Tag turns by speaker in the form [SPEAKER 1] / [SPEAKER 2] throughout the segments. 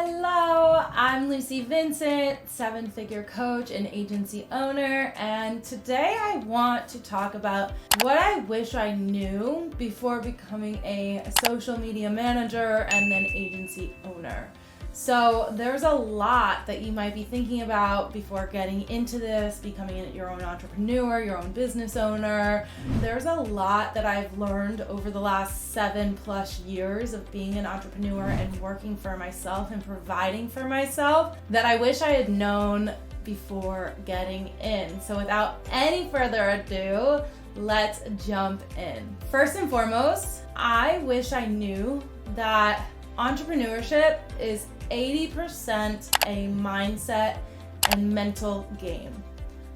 [SPEAKER 1] Hello, I'm Lucy Vincent, seven-figure coach and agency owner, and today I want to talk about what I wish I knew before becoming a social media manager and then agency owner. So there's a lot that you might be thinking about before getting into this, becoming your own entrepreneur, your own business owner. There's a lot that I've learned over the last 7+ years of being an entrepreneur and working for myself and providing for myself that I wish I had known before getting in. So without any further ado, let's jump in. First and foremost, I wish I knew that entrepreneurship is 80% a mindset and mental game.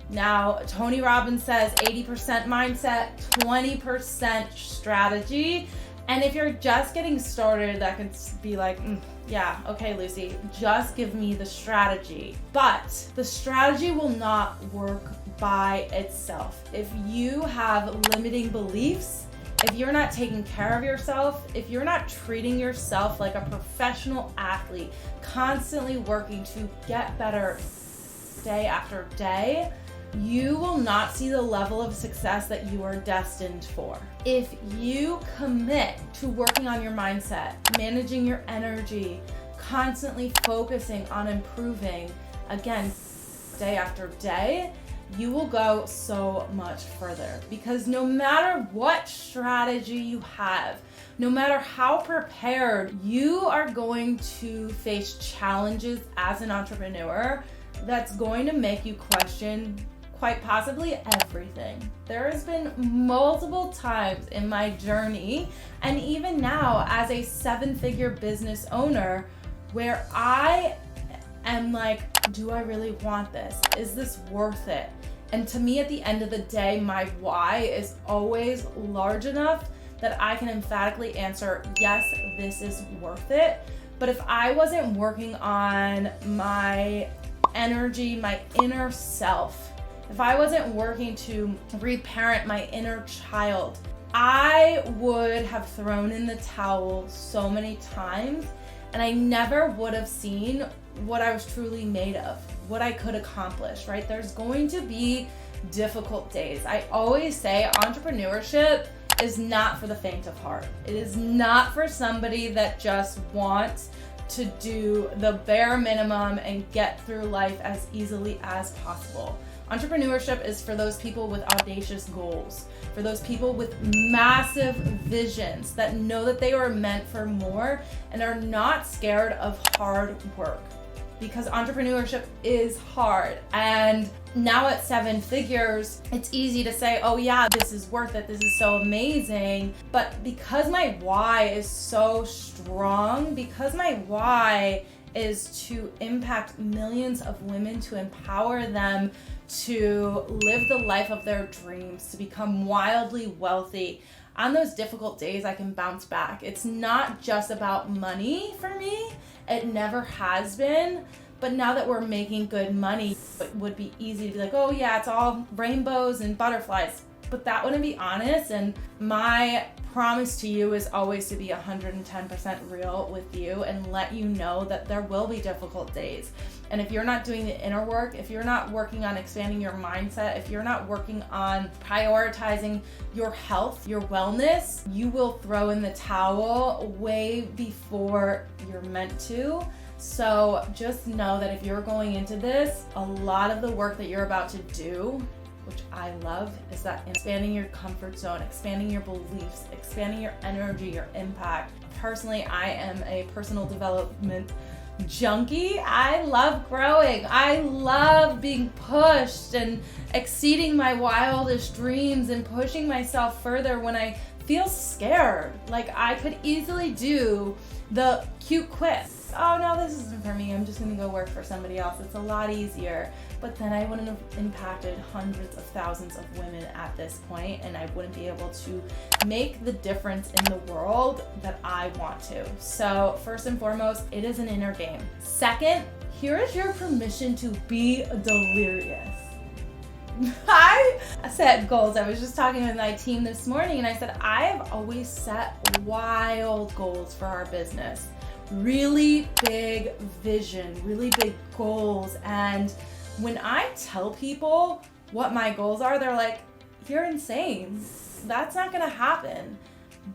[SPEAKER 1] Now, Tony Robbins says 80% mindset, 20% strategy. And if you're just getting started, that could be like, yeah, okay, Lucy, just give me the strategy. But the strategy will not work by itself. If you have limiting beliefs, if you're not taking care of yourself, if you're not treating yourself like a professional athlete, constantly working to get better day after day, you will not see the level of success that you are destined for. If you commit to working on your mindset, managing your energy, constantly focusing on improving, again, day after day, you will go so much further, because no matter what strategy you have, no matter how prepared, you are going to face challenges as an entrepreneur that's going to make you question quite possibly everything. There has been multiple times in my journey, and even now as a 7-figure business owner, where I am like, do I really want this? Is this worth it? And to me, at the end of the day, my why is always large enough that I can emphatically answer, yes, this is worth it. But if I wasn't working on my energy, my inner self, if I wasn't working to reparent my inner child, I would have thrown in the towel so many times, and I never would have seen what I was truly made of, what I could accomplish, right? There's going to be difficult days. I always say entrepreneurship is not for the faint of heart. It is not for somebody that just wants to do the bare minimum and get through life as easily as possible. Entrepreneurship is for those people with audacious goals, for those people with massive visions that know that they are meant for more and are not scared of hard work. Because entrepreneurship is hard. And now at 7 figures, it's easy to say, oh yeah, this is worth it, this is so amazing. But because my why is so strong, because my why is to impact millions of women, to empower them to live the life of their dreams, to become wildly wealthy, on those difficult days, I can bounce back. It's not just about money for me. It never has been. But now that we're making good money, it would be easy to be like, oh yeah, it's all rainbows and butterflies. But that wouldn't be honest. And my promise to you is always to be 110% real with you and let you know that there will be difficult days. And if you're not doing the inner work, if you're not working on expanding your mindset, if you're not working on prioritizing your health, your wellness, you will throw in the towel way before you're meant to. So just know that if you're going into this, a lot of the work that you're about to do, which I love, is that expanding your comfort zone, expanding your beliefs, expanding your energy, your impact. Personally, I am a personal development junkie. I love growing. I love being pushed and exceeding my wildest dreams and pushing myself further when I feel scared. Like I could easily do the cute quip. Oh no, this isn't for me. I'm just gonna go work for somebody else. It's a lot easier. But then I wouldn't have impacted hundreds of thousands of women at this point, and I wouldn't be able to make the difference in the world that I want to. So first and foremost, it is an inner game. Second, here is your permission to be delirious. I set goals. I was just talking with my team this morning and I said, I have always set wild goals for our business. really big vision, really big goals. And when I tell people what my goals are, they're like, you're insane. That's not gonna happen.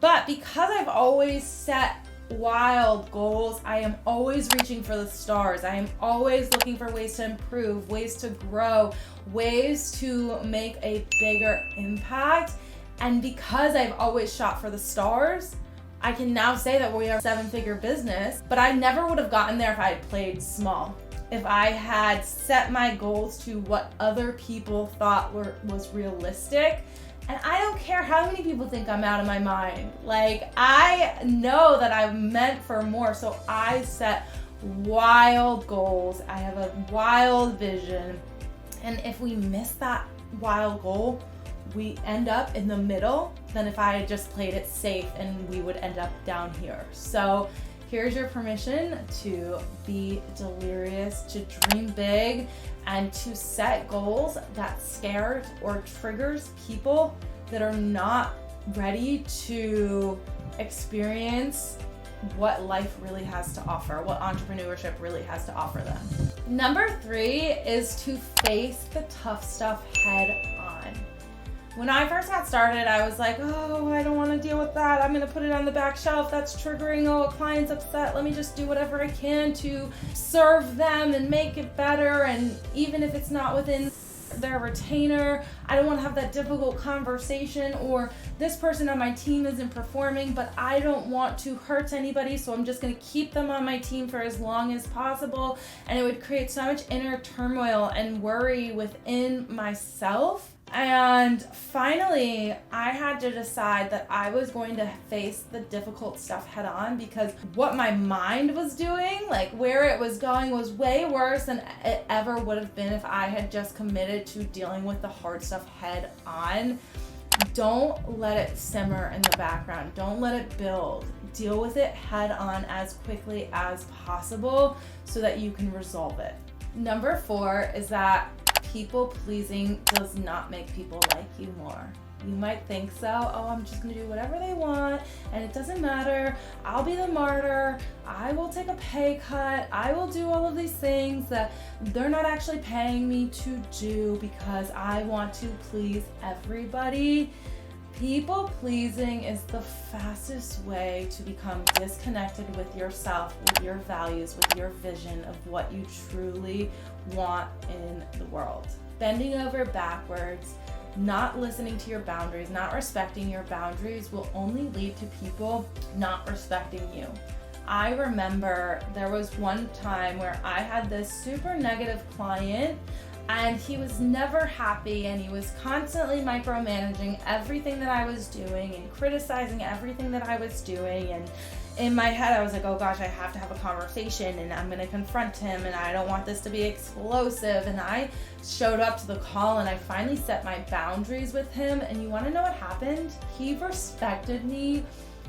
[SPEAKER 1] But because I've always set wild goals, I am always reaching for the stars. I am always looking for ways to improve, ways to grow, ways to make a bigger impact. And because I've always shot for the stars, I can now say that we are a 7-figure business, but I never would have gotten there if I had played small. If I had set my goals to what other people thought was realistic. And I don't care how many people think I'm out of my mind. Like, I know that I'm meant for more, so I set wild goals. I have a wild vision. And if we miss that wild goal, we end up in the middle than if I had just played it safe, and we would end up down here. So here's your permission to be delirious, to dream big, and to set goals that scares or triggers people that are not ready to experience what life really has to offer, what entrepreneurship really has to offer them. Number 3 is to face the tough stuff head on. When I first got started, I was like, oh, I don't want to deal with that. I'm going to put it on the back shelf. That's triggering. Oh, a client's upset. Let me just do whatever I can to serve them and make it better. And even if it's not within their retainer, I don't want to have that difficult conversation. Or this person on my team isn't performing, but I don't want to hurt anybody, so I'm just going to keep them on my team for as long as possible. And it would create so much inner turmoil and worry within myself. And finally, I had to decide that I was going to face the difficult stuff head on, because what my mind was doing, like where it was going, was way worse than it ever would have been if I had just committed to dealing with the hard stuff head on. Don't let it simmer in the background. Don't let it build. Deal with it head on as quickly as possible so that you can resolve it. Number 4 is that people pleasing does not make people like you more. You might think so. Oh, I'm just gonna do whatever they want and it doesn't matter. I'll be the martyr. I will take a pay cut. I will do all of these things that they're not actually paying me to do because I want to please everybody. People pleasing is the fastest way to become disconnected with yourself, with your values, with your vision of what you truly want in the world. Bending over backwards, not listening to your boundaries, not respecting your boundaries will only lead to people not respecting you. I remember there was one time where I had this super negative client, and he was never happy, and he was constantly micromanaging everything that I was doing and criticizing everything that I was doing. And in my head, I was like, oh gosh, I have to have a conversation and I'm going to confront him and I don't want this to be explosive. And I showed up to the call and I finally set my boundaries with him. And you want to know what happened? He respected me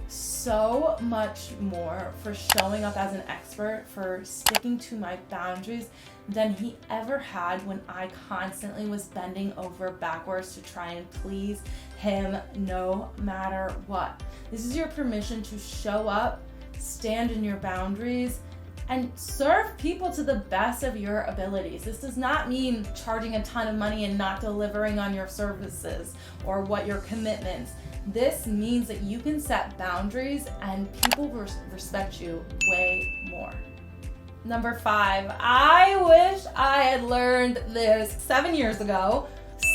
[SPEAKER 1] so much more for showing up as an expert, for sticking to my boundaries, than he ever had when I constantly was bending over backwards to try and please him no matter what. This is your permission to show up, stand in your boundaries, and serve people to the best of your abilities. This does not mean charging a ton of money and not delivering on your services or what your commitments. This means that you can set boundaries and people respect you way more. Number 5, I wish I had learned this 7 years ago.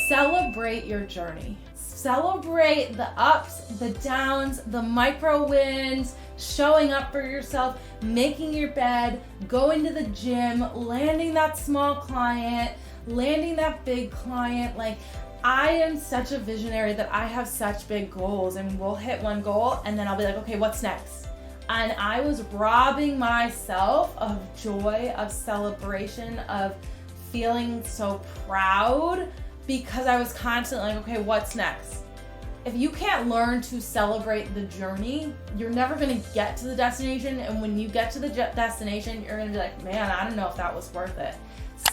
[SPEAKER 1] Celebrate your journey. Celebrate the ups, the downs, the micro wins, showing up for yourself, making your bed, going to the gym, landing that small client, landing that big client. Like, I am such a visionary that I have such big goals, and we'll hit one goal and then I'll be like, okay, what's next? And I was robbing myself of joy, of celebration, of feeling so proud, because I was constantly like, okay, what's next? If you can't learn to celebrate the journey, you're never going to get to the destination. And when you get to the destination, you're going to be like, man, I don't know if that was worth it.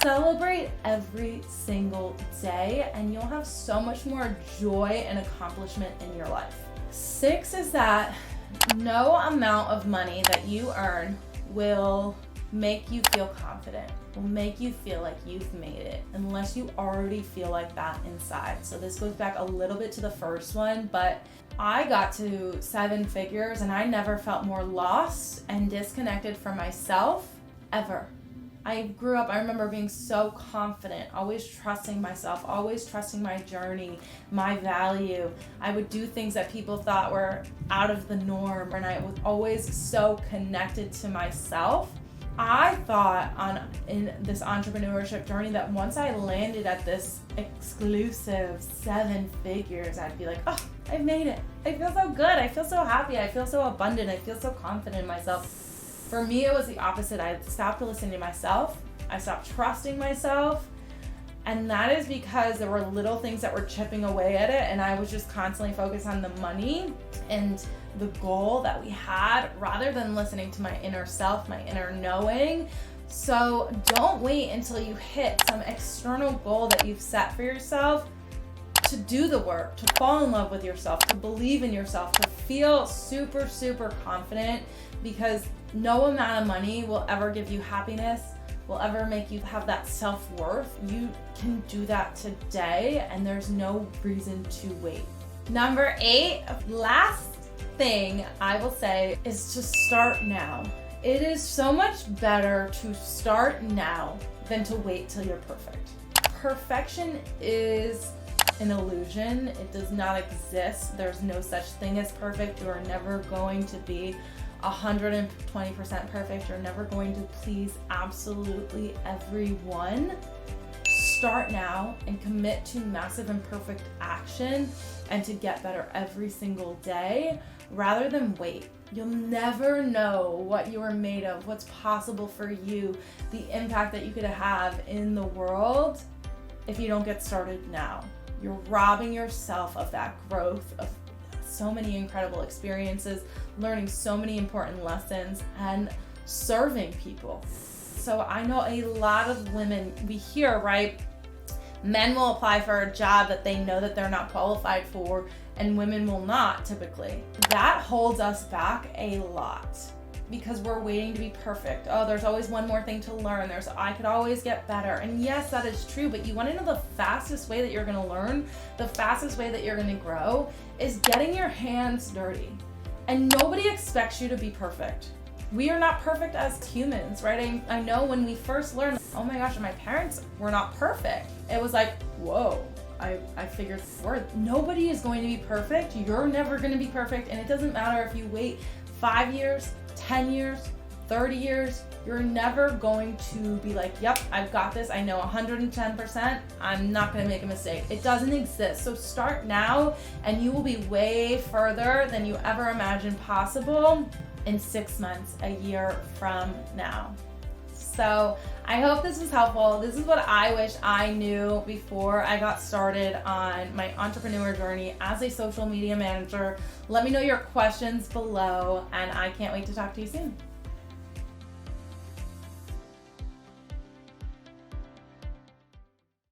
[SPEAKER 1] Celebrate every single day, and you'll have so much more joy and accomplishment in your life. 6 is that no amount of money that you earn will make you feel confident, will make you feel like you've made it, unless you already feel like that inside. So this goes back a little bit to the first one, but I got to 7 figures and I never felt more lost and disconnected from myself ever. I grew up, I remember being so confident, always trusting myself, always trusting my journey, my value. I would do things that people thought were out of the norm, and I was always so connected to myself. I thought in this entrepreneurship journey that once I landed at this exclusive 7 figures, I'd be like, oh, I've made it. I feel so good. I feel so happy. I feel so abundant. I feel so confident in myself. For me, it was the opposite. I stopped listening to myself. I stopped trusting myself. And that is because there were little things that were chipping away at it. And I was just constantly focused on the money and the goal that we had rather than listening to my inner self, my inner knowing. So don't wait until you hit some external goal that you've set for yourself to do the work, to fall in love with yourself, to believe in yourself, to feel super, super confident, because no amount of money will ever give you happiness, will ever make you have that self-worth. You can do that today, and there's no reason to wait. Number 8, last thing I will say is to start now. It is so much better to start now than to wait till you're perfect. Perfection is an illusion. It does not exist. There's no such thing as perfect. You are never going to be 120% perfect. You're never going to please absolutely everyone. Start now and commit to massive and perfect action and to get better every single day rather than wait. You'll never know what you are made of, what's possible for you, the impact that you could have in the world if you don't get started now. You're robbing yourself of that growth, of so many incredible experiences, learning so many important lessons, and serving people. So I know a lot of women, we hear, right? Men will apply for a job that they know that they're not qualified for, and women will not typically. That holds us back a lot because we're waiting to be perfect. Oh, there's always one more thing to learn. I could always get better. And yes, that is true, but you want to know the fastest way that you're going to learn, the fastest way that you're going to grow is getting your hands dirty. And nobody expects you to be perfect. We are not perfect as humans, right? I know when we first learned, oh my gosh, my parents were not perfect. It was like, whoa, I figured nobody is going to be perfect. You're never going to be perfect. And it doesn't matter if you wait 5 years, 10 years, 30 years, you're never going to be like, yep, I've got this. I know 110%. I'm not going to make a mistake. It doesn't exist. So start now and you will be way further than you ever imagined possible in 6 months, a year from now. So I hope this was helpful. This is what I wish I knew before I got started on my entrepreneur journey as a social media manager. Let me know your questions below, and I can't wait to talk to you soon.